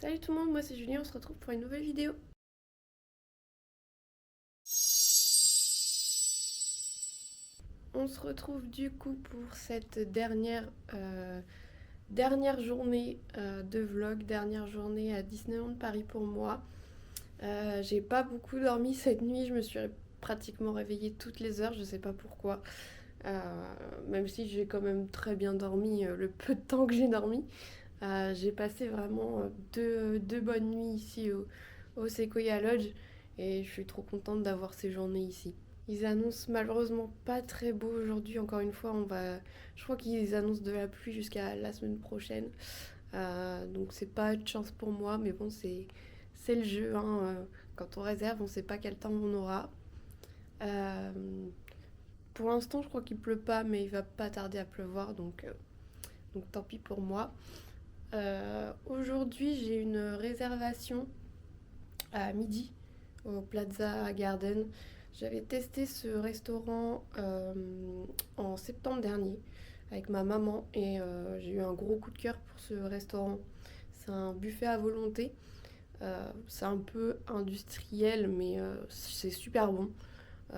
Salut tout le monde, moi c'est Julie, on se retrouve pour une nouvelle vidéo. On se retrouve du coup pour cette dernière journée de vlog, dernière journée à Disneyland Paris pour moi. J'ai pas beaucoup dormi cette nuit, je me suis pratiquement réveillée toutes les heures, je sais pas pourquoi. Même si j'ai quand même très bien dormi le peu de temps que j'ai dormi. J'ai passé vraiment deux bonnes nuits ici au Sequoia Lodge et je suis trop contente d'avoir ces journées ici. Ils annoncent malheureusement pas très beau aujourd'hui, encore une fois, je crois qu'ils annoncent de la pluie jusqu'à la semaine prochaine. Donc c'est pas de chance pour moi, mais bon, c'est le jeu, hein. Quand on réserve, on sait pas quel temps on aura. Euh, pour l'instant, je crois qu'il pleut pas, mais il va pas tarder à pleuvoir, donc tant pis pour moi. Aujourd'hui, j'ai une réservation à midi au Plaza Garden. J'avais testé ce restaurant en septembre dernier avec ma maman et j'ai eu un gros coup de cœur pour ce restaurant. C'est un buffet à volonté. C'est un peu industriel, mais c'est super bon.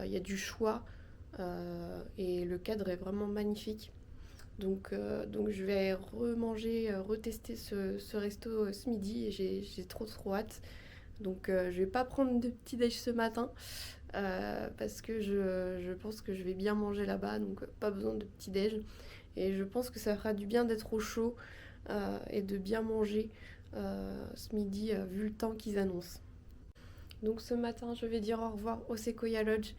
Il y a du choix et le cadre est vraiment magnifique. Donc je vais retester ce resto ce midi et j'ai trop hâte. Donc je vais pas prendre de petit déj ce matin parce que je pense que je vais bien manger là-bas, donc pas besoin de petit déj. Et je pense que ça fera du bien d'être au chaud et de bien manger ce midi vu le temps qu'ils annoncent. Donc ce matin je vais dire au revoir au Sequoia Lodge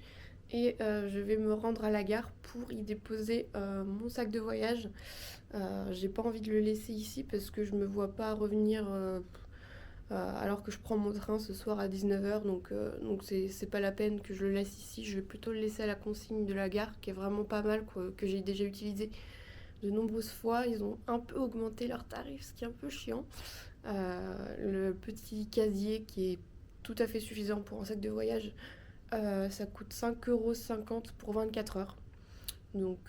et je vais me rendre à la gare pour y déposer mon sac de voyage. J'ai pas envie de le laisser ici parce que je me vois pas revenir alors que je prends mon train ce soir à 19h, donc c'est pas la peine que je le laisse ici. Je vais plutôt le laisser à la consigne de la gare qui est vraiment pas mal, quoi, que j'ai déjà utilisé de nombreuses fois. Ils ont un peu augmenté leurs tarifs, ce qui est un peu chiant. Le petit casier qui est tout à fait suffisant pour un sac de voyage, ça coûte 5,50 € pour 24 heures. Donc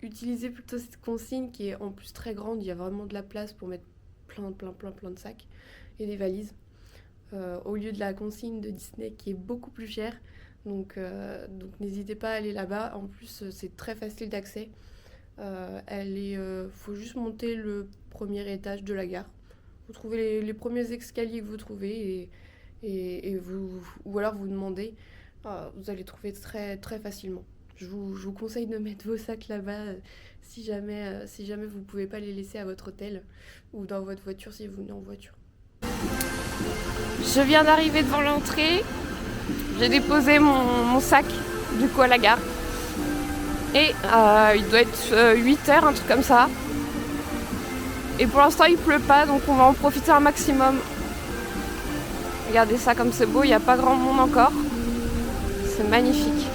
utilisez plutôt cette consigne qui est en plus très grande. Il y a vraiment de la place pour mettre plein de sacs et des valises. Au lieu de la consigne de Disney qui est beaucoup plus chère. Donc n'hésitez pas à aller là-bas. En plus, c'est très facile d'accès. Faut juste monter le premier étage de la gare. Vous trouvez les premiers escaliers que vous trouvez et ou alors vous demandez. Vous allez trouver très, très facilement. Je vous conseille de mettre vos sacs là-bas si jamais vous ne pouvez pas les laisser à votre hôtel ou dans votre voiture si vous venez en voiture. Je viens d'arriver devant l'entrée. J'ai déposé mon sac du coup à la gare. Et il doit être 8h, un truc comme ça. Et pour l'instant il pleut pas, donc on va en profiter un maximum. Regardez ça comme c'est beau, il n'y a pas grand monde encore. C'est magnifique.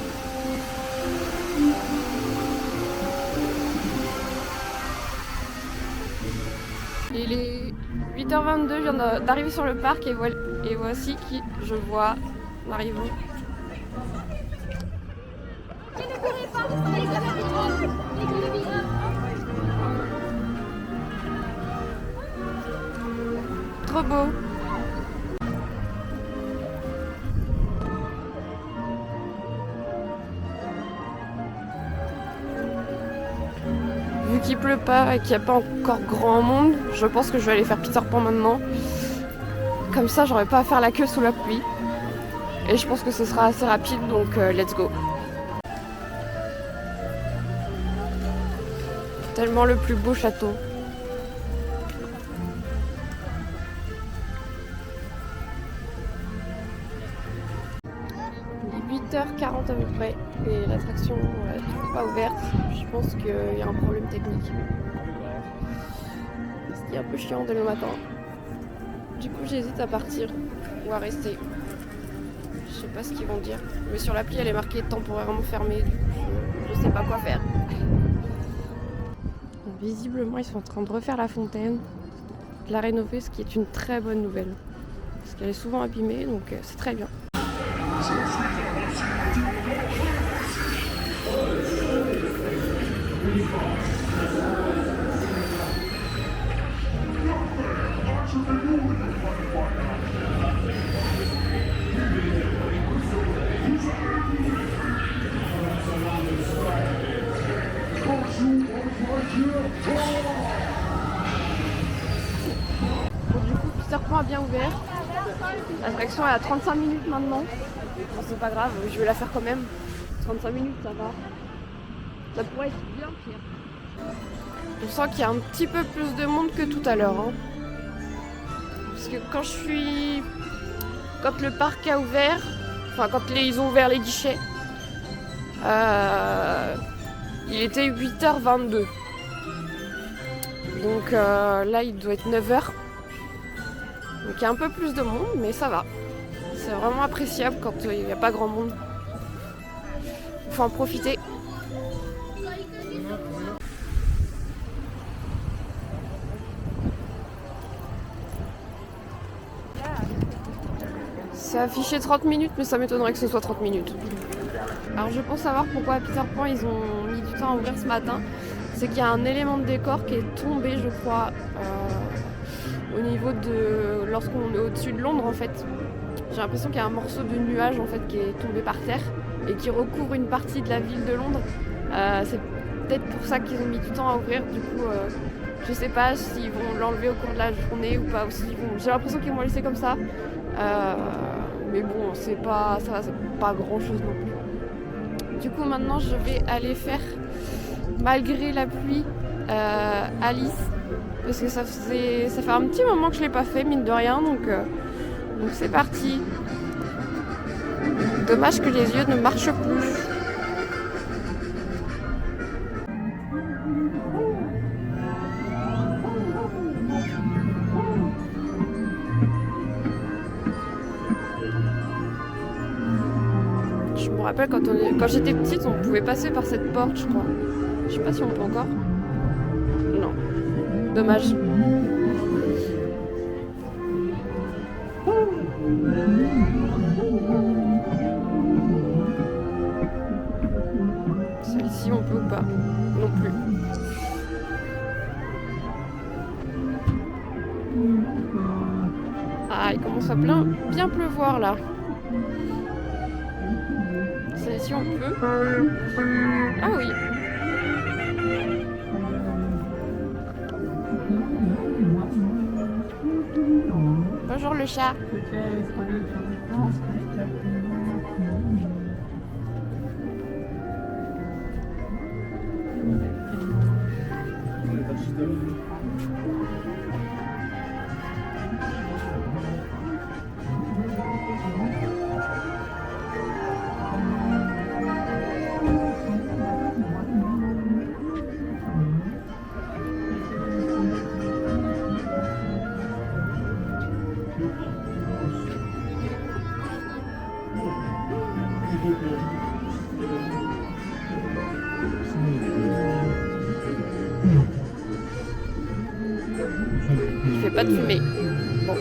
Il est 8h22, je viens d'arriver sur le parc et voici qui je vois. Nous arrivons. Trop beau. Vu qu'il pleut pas et qu'il n'y a pas encore grand monde, je pense que je vais aller faire Peter Pan maintenant. Comme ça, j'aurai pas à faire la queue sous la pluie. Et je pense que ce sera assez rapide, donc let's go. Tellement le plus beau château. Il est 8h40 à peu près et l'attraction est toujours pas ouverte. Je pense qu'il y a un problème technique. Ce qui est un peu chiant dès le matin. Du coup j'hésite à partir ou à rester. Je sais pas ce qu'ils vont dire. Mais sur l'appli elle est marquée temporairement fermée. Du coup je sais pas quoi faire. Visiblement ils sont en train de refaire la fontaine, de la rénover, ce qui est une très bonne nouvelle. Parce qu'elle est souvent abîmée, donc c'est très bien. a bien ouvert. L'attraction est à 35 minutes maintenant. Bon, c'est pas grave, je vais la faire quand même. 35 minutes, ça va. Ça pourrait être bien pire. On sent qu'il y a un petit peu plus de monde que tout à l'heure. Hein. Parce que quand le parc a ouvert, enfin quand ils ont ouvert les guichets, il était 8h22. Donc là il doit être 9h. Donc il y a un peu plus de monde, mais ça va. C'est vraiment appréciable quand il n'y a pas grand monde. Il faut en profiter. C'est affiché 30 minutes, mais ça m'étonnerait que ce soit 30 minutes. Alors je pense savoir pourquoi à Peter Pan ils ont mis du temps à ouvrir ce matin. C'est qu'il y a un élément de décor qui est tombé, je crois, au niveau de... lorsqu'on est au-dessus de Londres en fait. J'ai l'impression qu'il y a un morceau de nuage en fait qui est tombé par terre et qui recouvre une partie de la ville de Londres. C'est peut-être pour ça qu'ils ont mis du temps à ouvrir. Du coup, je sais pas s'ils vont l'enlever au cours de la journée ou pas. J'ai l'impression qu'ils vont laisser comme ça. Mais bon, c'est pas grand chose non plus. Du coup, maintenant, je vais aller faire, malgré la pluie, Alice. Parce que ça fait un petit moment que je l'ai pas fait, mine de rien. Donc c'est parti. Dommage que les yeux ne marchent plus. Je me rappelle quand j'étais petite, on pouvait passer par cette porte, je crois. Je sais pas si on peut encore. Non. Dommage. Celle-ci, on peut ou pas? Non plus. Ah, il commence à bien pleuvoir là. Celle-ci, on peut. Ah oui. Bonjour le chat. Il fait pas de fumée. Bon.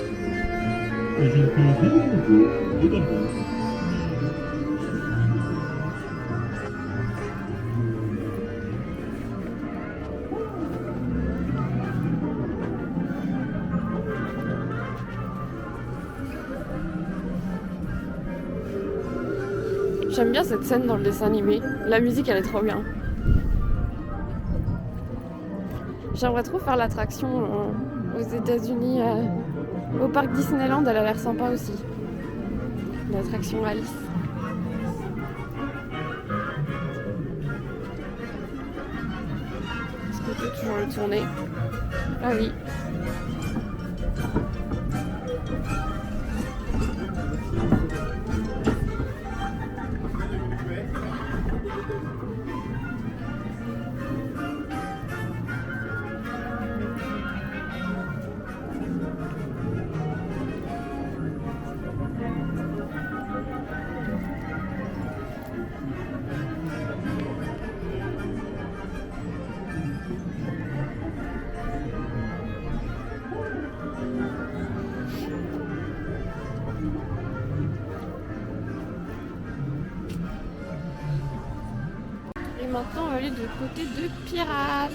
J'aime bien cette scène dans le dessin animé. La musique, elle est trop bien. J'aimerais trop faire l'attraction aux États-Unis, au parc Disneyland. Elle a l'air sympa aussi. L'attraction Alice. Est-ce qu'on peut toujours le tourner? Ah oui. Et maintenant, on va aller du côté de Pirates.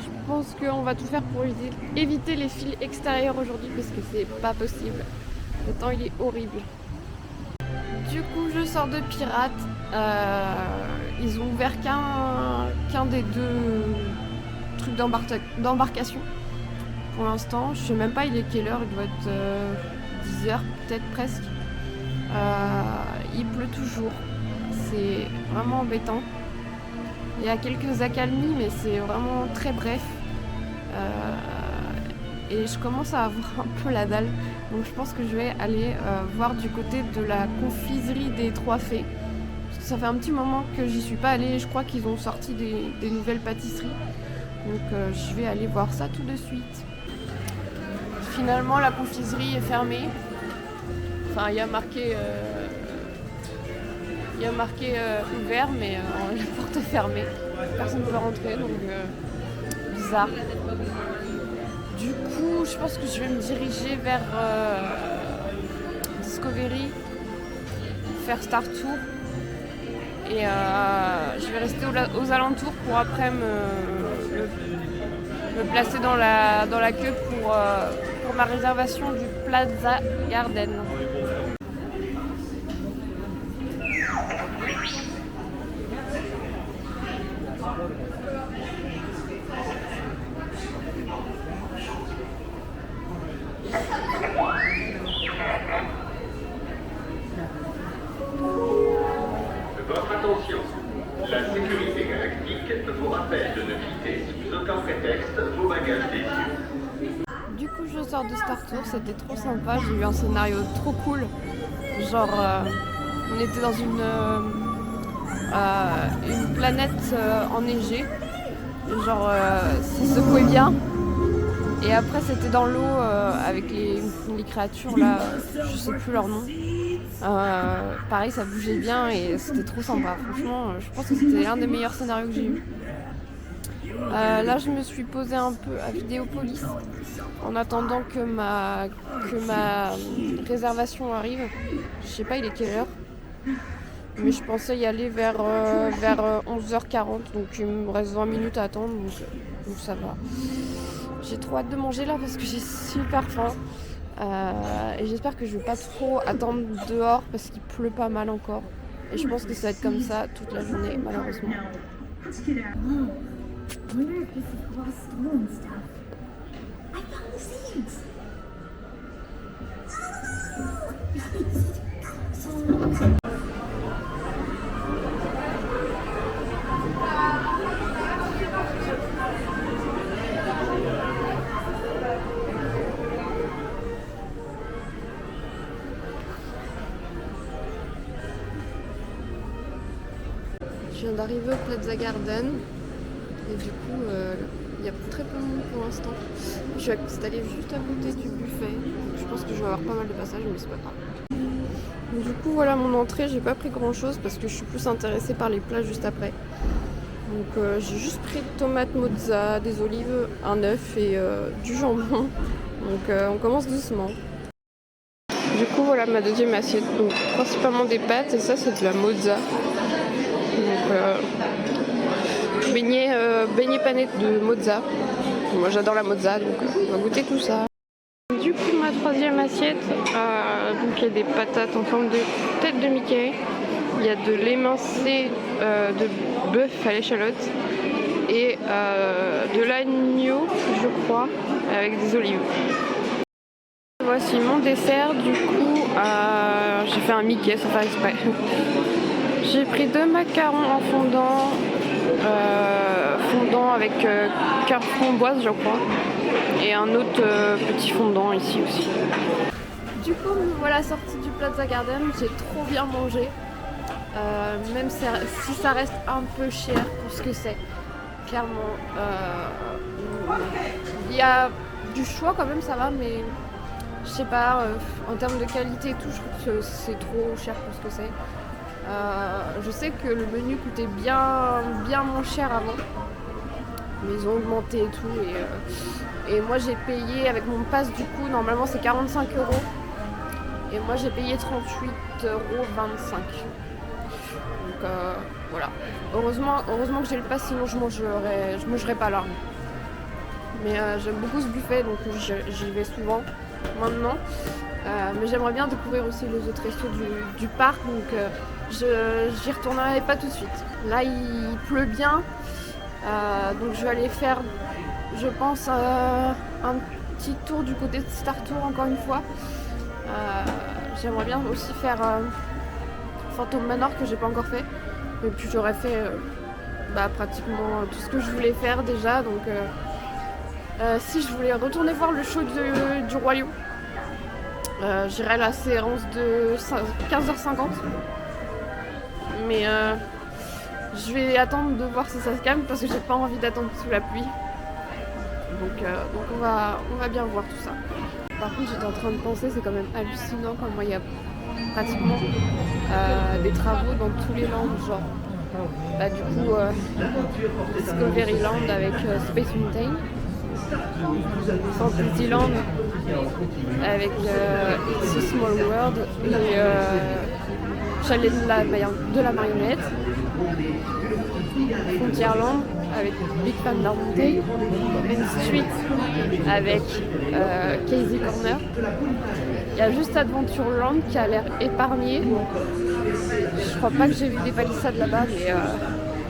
Je pense qu'on va tout faire pour éviter les fils extérieurs aujourd'hui parce que c'est pas possible. Le temps il est horrible. Du coup je sors de Pirate. Ils ont ouvert qu'un des deux trucs d'embarcation pour l'instant. Je sais même pas il est quelle heure, il doit être 10h peut-être presque. Il pleut toujours. C'est vraiment embêtant. Il y a quelques accalmies mais c'est vraiment très bref. Et je commence à avoir un peu la dalle. Donc je pense que je vais aller voir du côté de la confiserie des Trois Fées. Parce que ça fait un petit moment que j'y suis pas allée. Je crois qu'ils ont sorti des nouvelles pâtisseries. Donc je vais aller voir ça tout de suite. Finalement la confiserie est fermée. Enfin il y a marqué ouvert mais la porte est fermée. Personne ne peut rentrer donc bizarre. Du coup, je pense que je vais me diriger vers Discovery, faire Star Tour et je vais rester aux alentours pour après me placer dans la queue pour ma réservation du Plaza Garden. Votre attention, la sécurité galactique vous rappelle de ne quitter sous aucun prétexte vos bagages des yeux. Du coup, je sors de Star Tour, c'était trop sympa, j'ai eu un scénario trop cool. Genre, on était dans une planète enneigée, genre, ça secouait bien. Et après, c'était dans l'eau avec les créatures là, je sais plus leur nom. Pareil, ça bougeait bien et c'était trop sympa. Franchement, je pense que c'était l'un des meilleurs scénarios que j'ai eu. Là, je me suis posée un peu à Vidéopolis en attendant que ma réservation arrive. Je sais pas, il est quelle heure, mais je pensais y aller vers 11h40, donc il me reste 20 minutes à attendre, donc ça va. J'ai trop hâte de manger là parce que j'ai super faim. Et j'espère que je vais pas trop attendre dehors parce qu'il pleut pas mal encore. Et je pense que ça va être comme ça toute la journée, malheureusement. Je viens d'arriver au Plaza Garden et du coup il y a très peu de monde pour l'instant. Je suis installée juste à côté du buffet. Je pense que je vais avoir pas mal de passages mais c'est pas grave. Du coup voilà mon entrée, j'ai pas pris grand chose parce que je suis plus intéressée par les plats juste après. Donc j'ai juste pris tomates mozza, des olives, un œuf et du jambon. Donc on commence doucement. Du coup voilà ma deuxième assiette, donc principalement des pâtes et ça c'est de la mozza. Donc beignet pané de mozza. Moi j'adore la mozza donc on va goûter tout ça. Du coup ma troisième assiette, donc il y a des patates en forme de tête de Mickey. Il y a de l'émincé de bœuf à l'échalote et de l'agneau je crois avec des olives. Voici mon dessert, du coup j'ai fait un Mickey sans faire exprès. J'ai pris 2 macarons en fondant avec cœur framboise je crois et un autre petit fondant ici aussi. Du coup me voilà sortie du Plaza Garden, j'ai trop bien mangé, même si ça reste un peu cher pour ce que c'est. Clairement il y a du choix quand même, ça va, mais je sais pas, en termes de qualité et tout, je trouve que c'est trop cher pour ce que c'est. Je sais que le menu coûtait bien moins cher avant, mais ils ont augmenté et tout. Et moi j'ai payé avec mon pass, du coup normalement c'est 45€. Et moi j'ai payé 38,25€. Donc voilà. Heureusement que j'ai le pass, sinon je mangerais pas là. Mais j'aime beaucoup ce buffet, donc j'y vais souvent maintenant. Mais j'aimerais bien découvrir aussi les autres restos du parc, donc j'y retournerai pas tout de suite. Là, il pleut bien, donc je vais aller faire, je pense, un petit tour du côté de Star Tour encore une fois. J'aimerais bien aussi faire Phantom Manor que j'ai pas encore fait. Et puis j'aurais fait pratiquement tout ce que je voulais faire déjà. Donc si je voulais retourner voir le show du Roi Lion, j'irai à la séance de 15h50. Mais je vais attendre de voir si ça se calme parce que j'ai pas envie d'attendre sous la pluie. Donc on va bien voir tout ça. Par contre, j'étais en train de penser, c'est quand même hallucinant comment il y a pratiquement des travaux dans tous les lands, genre du coup Discoveryland avec Space Mountain, Fantasyland avec It's a Small World et Chalet de la marionnette, Frontierland avec Big Thunder Mountain, Main Street avec Casey Corner. Il y a juste Adventureland qui a l'air épargné. Je crois pas que j'ai vu des palissades là-bas, mais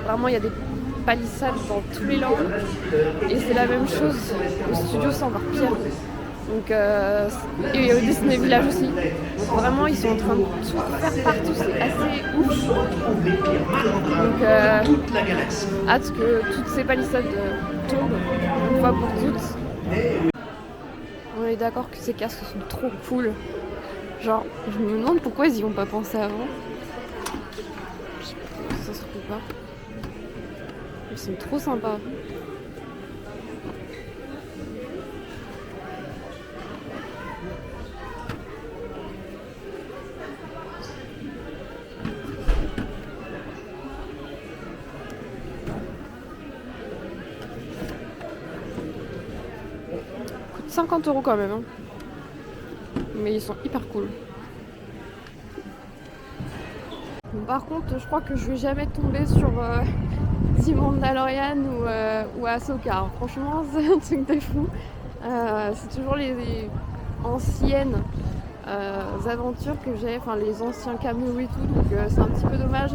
vraiment il y a des palissades dans tous les lands. Et c'est la même chose au studio, c'est encore pire. Donc, et au Disney Village aussi. Donc vraiment ils sont en train de tout faire partout, c'est assez ouf. Donc hâte que toutes ces palissades tombent une fois pour toutes. On est d'accord que ces casques sont trop cool. Genre, je me demande pourquoi ils y ont pas pensé avant. Je sais pas si ça se trouve pas. Ils sont trop sympas. Coûte 50 € quand même. Hein. Mais ils sont hyper cool. Bon, par contre, je crois que je vais jamais tomber sur The Mandalorian ou Ahsoka. Franchement, c'est un truc de fou. C'est toujours les anciennes aventures que j'ai, enfin les anciens caméos et tout, donc c'est un petit peu dommage.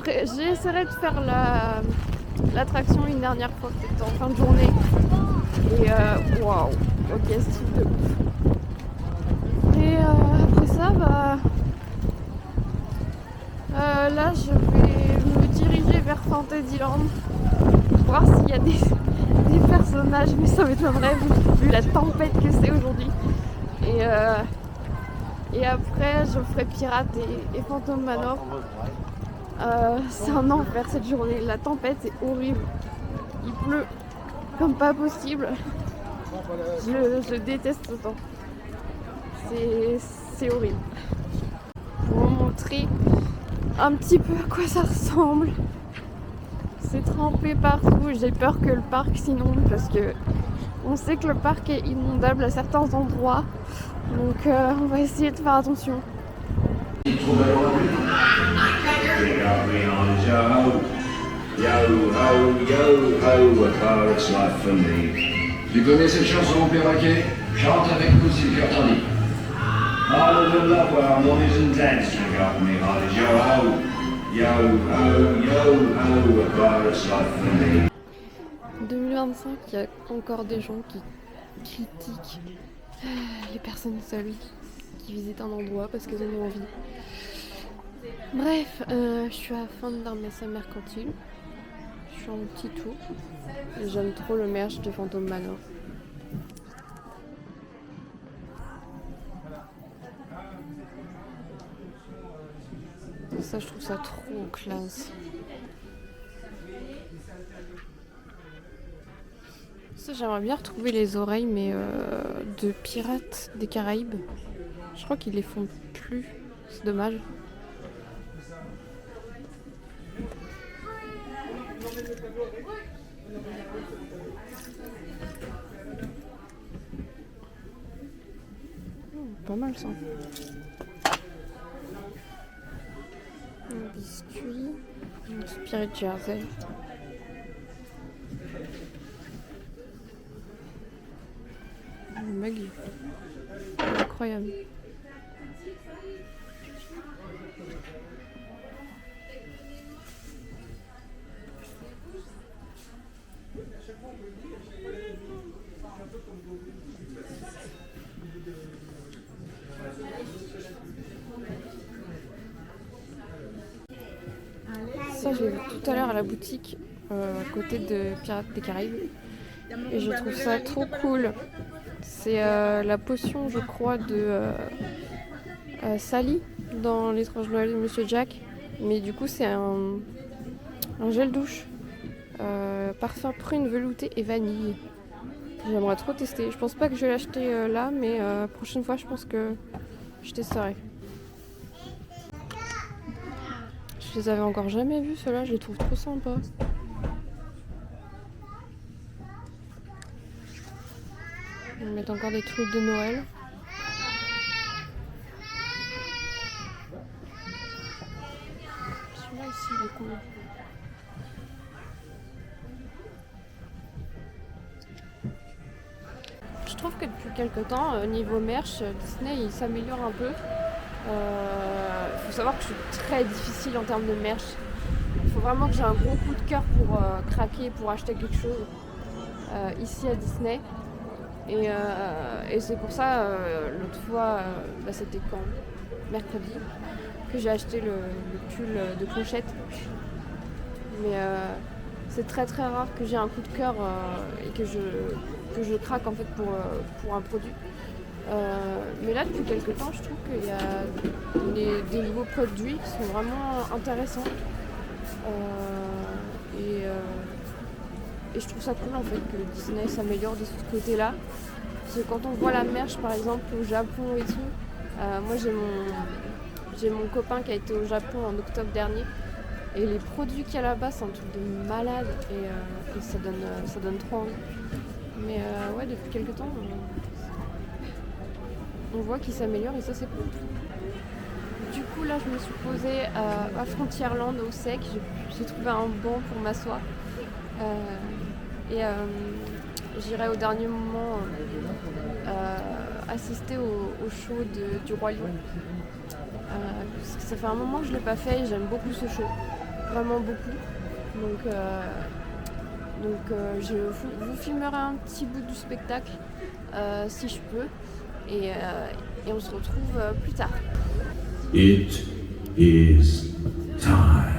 J'essaierai de faire l'attraction une dernière fois, peut-être en fin de journée. Et waouh, ok, style de ouf. Et après ça, là je vais me diriger vers Fantasyland pour voir s'il y a des personnages, mais ça m'étonnerait vu la tempête que c'est aujourd'hui. Et après je ferai Pirate et Phantom Manor. C'est un enfer cette journée, la tempête est horrible, il pleut comme pas possible, je déteste ce temps, c'est horrible. Pour vous montrer un petit peu à quoi ça ressemble, c'est trempé partout, j'ai peur que le parc s'inonde parce que on sait que le parc est inondable à certains endroits, donc on va essayer de faire attention. Tu connais cette chanson, Perroquet? Chante avec nous si le cœur t'en dit. All of the love where I'm always in dance, you got me, holly, yo, a chorus life for me. 2025, il y a encore des gens qui critiquent les personnes seules qui visitent un endroit parce qu'elles en ont envie. Bref, je suis à la fin de l'Armessa mercantile. Je suis en petit tour. Et j'aime trop le merch de Phantom Manor. Ça, je trouve ça trop classe. Ça, j'aimerais bien retrouver les oreilles, mais de Pirates des Caraïbes. Je crois qu'ils les font plus. C'est dommage. Pas mal ça. Un biscuit, un Spirit Jersey. mug. Incroyable. Ça, j'ai vu tout à l'heure à la boutique, à côté de Pirates des Caraïbes. Et je trouve ça trop cool. C'est la potion, je crois, de Sally dans L'étrange Noël de Monsieur Jack. Mais du coup, c'est un gel douche. Parfum prune, velouté et vanille. J'aimerais trop tester. Je pense pas que je vais l'acheter là, mais prochaine fois, je pense que je testerai. Je les avais encore jamais vus, ceux-là. Je les trouve trop sympas. On va mettre encore des trucs de Noël. Celui-là ici, il est cool. Je trouve que depuis quelques temps, niveau merch, Disney il s'améliore un peu. Il faut savoir que je suis très difficile en termes de merch. Il faut vraiment que j'ai un gros coup de cœur pour craquer, pour acheter quelque chose ici à Disney. Et c'est pour ça, l'autre fois, c'était quand mercredi, que j'ai acheté le pull de Clochette. Mais c'est très très rare que j'ai un coup de cœur et que je craque en fait pour un produit. Mais là, depuis quelques temps, je trouve qu'il y a des nouveaux produits qui sont vraiment intéressants. Et je trouve ça cool en fait que Disney s'améliore de ce côté-là. Parce que quand on voit la merch par exemple au Japon et tout, moi j'ai mon copain qui a été au Japon en octobre dernier. Et les produits qu'il y a là-bas, c'est un truc de malade et ça donne trop envie. Mais ouais, depuis quelques temps, on voit qu'il s'améliore et ça c'est cool. Du coup là je me suis posée à Frontierland au sec, j'ai trouvé un banc pour m'asseoir et j'irai au dernier moment assister au show du Roi Lion. Parce que ça fait un moment que je ne l'ai pas fait et j'aime beaucoup ce show, vraiment beaucoup. Donc je vous filmerai un petit bout du spectacle si je peux et on se retrouve plus tard. It is time.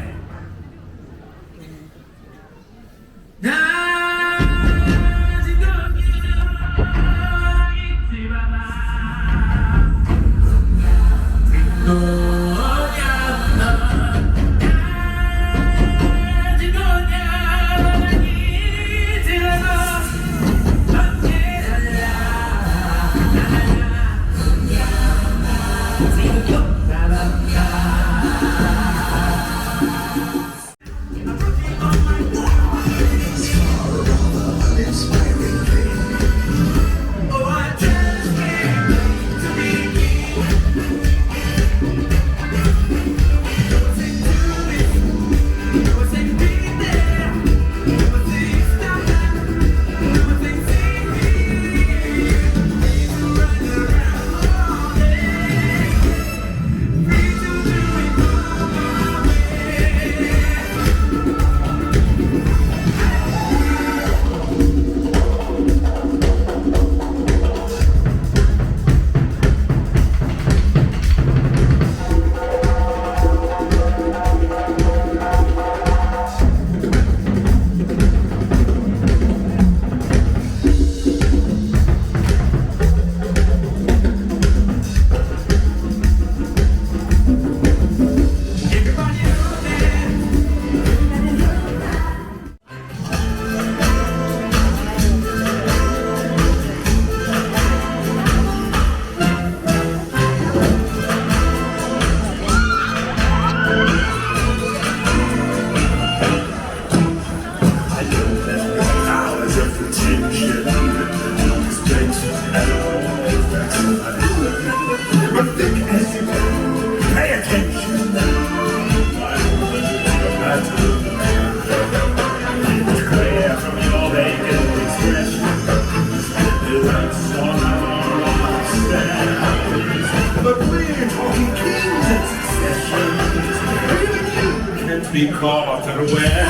be caught unaware.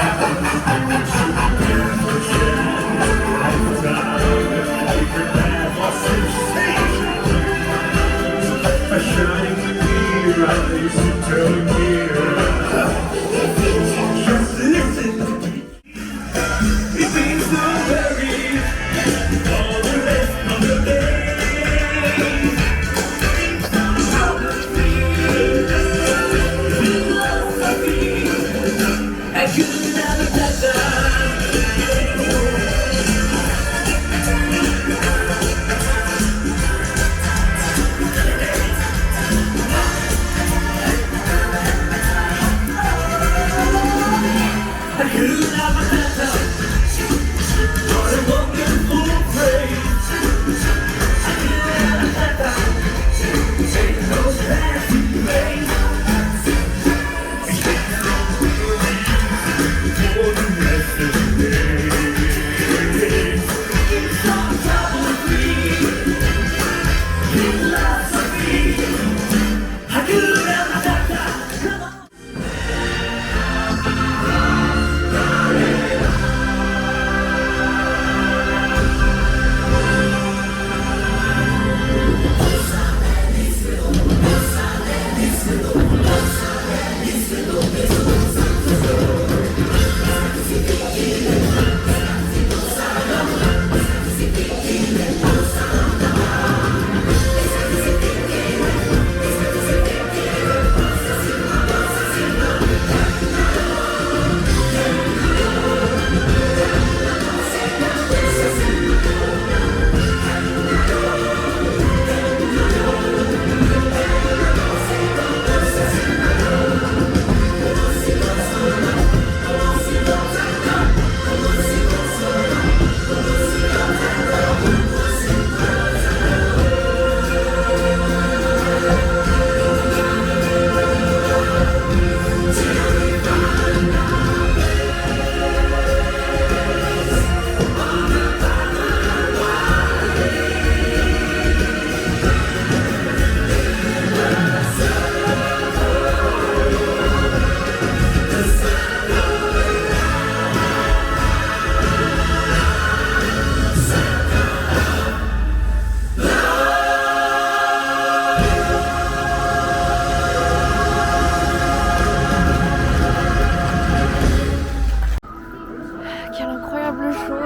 Be prepared for sensation. A shining rise to here. Just listen. It means the berries all the rest of the day.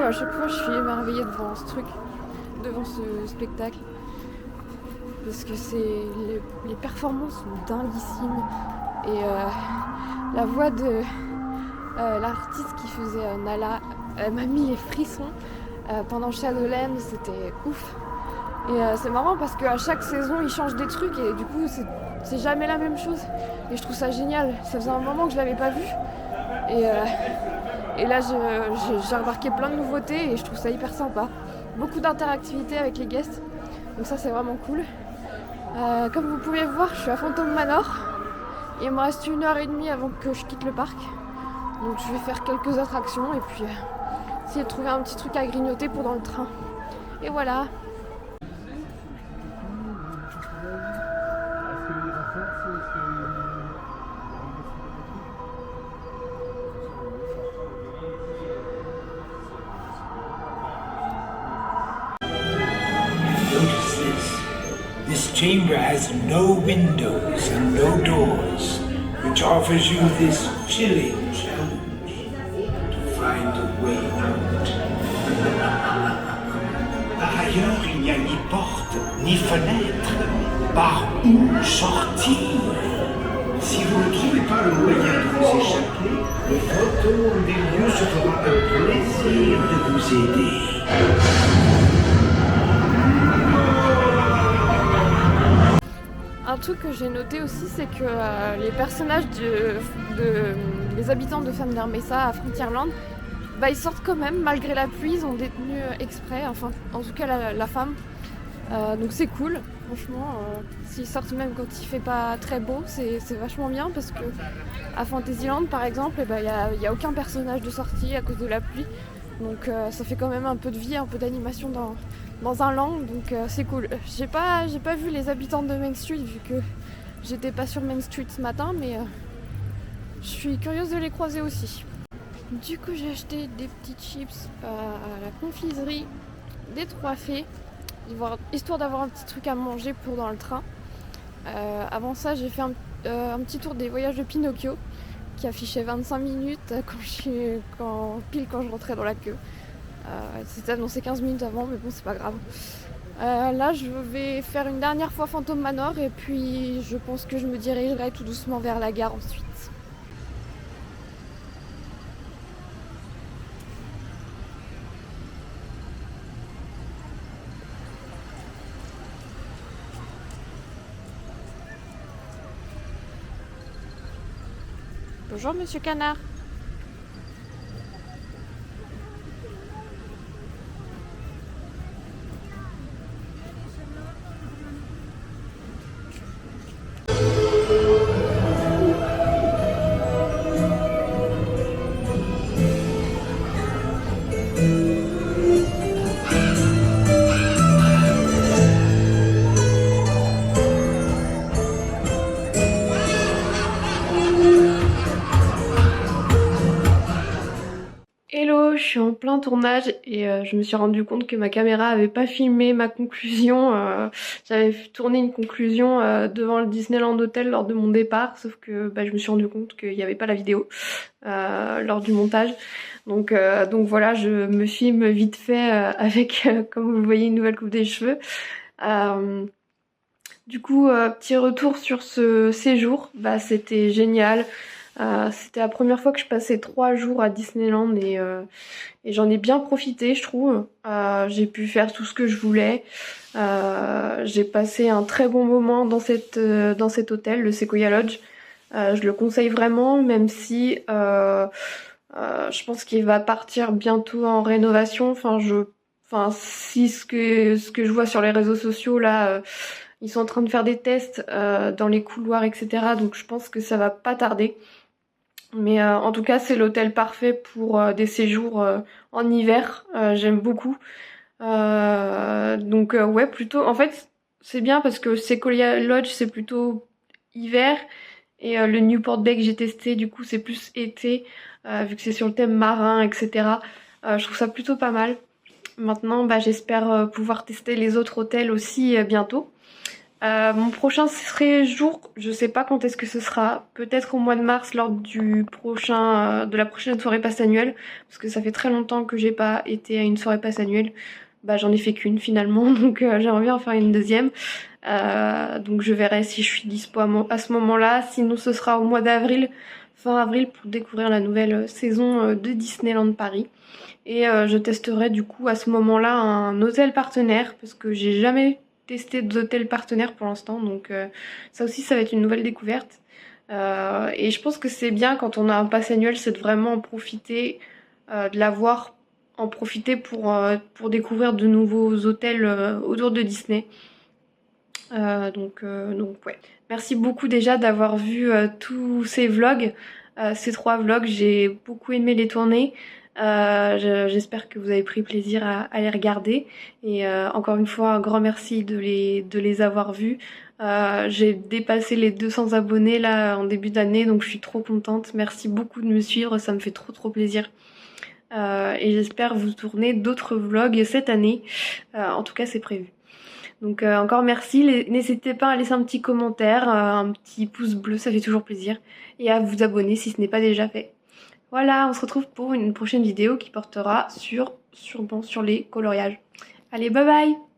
À chaque fois, je suis émerveillée devant ce truc, devant ce spectacle. Parce que les performances sont dinguissimes. Et la voix de l'artiste qui faisait Nala m'a mis les frissons. Pendant Shadowland, c'était ouf. Et c'est marrant parce qu'à chaque saison, ils changent des trucs et du coup, c'est jamais la même chose. Et je trouve ça génial. Ça faisait un moment que je l'avais pas vu. Et là, j'ai remarqué plein de nouveautés et je trouve ça hyper sympa. Beaucoup d'interactivité avec les guests, donc ça c'est vraiment cool. Comme vous pouvez voir, je suis à Phantom Manor. Il me reste 1h30 avant que je quitte le parc. Donc je vais faire quelques attractions et puis essayer de trouver un petit truc à grignoter pour dans le train. Et voilà. This chamber has no windows and no doors, which offers you this chilling challenge to find a way out. Par ailleurs, il n'y a ni porte, ni fenêtre. Par où sortir? Si vous ne trouvez pas le moyen de vous échapper, le fantôme des lieux se fera un plaisir de vous aider. Un truc que j'ai noté aussi, c'est que les personnages les habitants de Thunder Mesa à Frontierland, ils sortent quand même, malgré la pluie, ils ont des tenues exprès, enfin en tout cas la femme. Donc c'est cool, franchement, s'ils sortent même quand il fait pas très beau, c'est vachement bien parce que à Fantasyland par exemple, y a aucun personnage de sortie à cause de la pluie. Donc ça fait quand même un peu de vie, un peu d'animation dans un land, donc c'est cool. J'ai pas vu les habitants de Main Street vu que j'étais pas sur Main Street ce matin, Je suis curieuse de les croiser aussi. Du coup j'ai acheté des petits chips à la confiserie des Trois Fées, histoire d'avoir un petit truc à manger pour dans le train. Avant ça j'ai fait un petit tour des voyages de Pinocchio qui affichait 25 minutes pile quand je rentrais dans la queue. C'était annoncé 15 minutes avant, mais bon c'est pas grave. Là je vais faire une dernière fois Phantom Manor et puis je pense que je me dirigerai tout doucement vers la gare ensuite. Bonjour Monsieur Canard. Hello, je suis en plein tournage et je me suis rendu compte que ma caméra avait pas filmé ma conclusion. J'avais tourné une conclusion devant le Disneyland Hotel lors de mon départ, sauf que je me suis rendu compte qu'il n'y avait pas la vidéo lors du montage. Donc voilà, je me filme vite fait avec, comme vous le voyez, une nouvelle coupe des cheveux. Du coup, petit retour sur ce séjour, c'était génial. C'était la première fois que je passais 3 jours à Disneyland et j'en ai bien profité, je trouve. J'ai pu faire tout ce que je voulais. J'ai passé un très bon moment dans cet hôtel, le Sequoia Lodge. Je le conseille vraiment, même si je pense qu'il va partir bientôt en rénovation. Si ce que je vois sur les réseaux sociaux là, ils sont en train de faire des tests dans les couloirs, etc. Donc je pense que ça va pas tarder. Mais en tout cas c'est l'hôtel parfait pour des séjours en hiver, j'aime beaucoup. Ouais, plutôt, en fait c'est bien parce que Sequoia Lodge c'est plutôt hiver et le Newport Bay que j'ai testé du coup c'est plus été, vu que c'est sur le thème marin, etc. Je trouve ça plutôt pas mal. Maintenant j'espère pouvoir tester les autres hôtels aussi bientôt. Mon prochain séjour, je sais pas quand est-ce que ce sera, peut-être au mois de mars lors de la prochaine soirée passe annuelle, parce que ça fait très longtemps que j'ai pas été à une soirée passe annuelle. J'en ai fait qu'une finalement, donc j'aimerais bien en faire une deuxième. Donc je verrai si je suis dispo à ce moment-là, sinon ce sera au mois d'avril, fin avril, pour découvrir la nouvelle saison de Disneyland Paris. Et je testerai du coup à ce moment-là un hôtel partenaire, parce que j'ai jamais testé d'hôtels partenaires pour l'instant, donc ça aussi ça va être une nouvelle découverte. Et je pense que c'est bien quand on a un pass annuel, c'est de vraiment en profiter, de l'avoir, en profiter pour découvrir de nouveaux hôtels autour de Disney. Donc ouais. Merci beaucoup déjà d'avoir vu tous ces vlogs, ces 3 vlogs, j'ai beaucoup aimé les tourner. J'espère que vous avez pris plaisir à les regarder et encore une fois un grand merci de les avoir vus. J'ai dépassé les 200 abonnés là en début d'année, donc je suis trop contente. Merci beaucoup de me suivre, ça me fait trop plaisir. Et j'espère vous tourner d'autres vlogs cette année, en tout cas c'est prévu. Donc encore merci, n'hésitez pas à laisser un petit commentaire, un petit pouce bleu, ça fait toujours plaisir, et à vous abonner si ce n'est pas déjà fait. Voilà, on se retrouve pour une prochaine vidéo qui portera sur les coloriages. Allez, bye bye!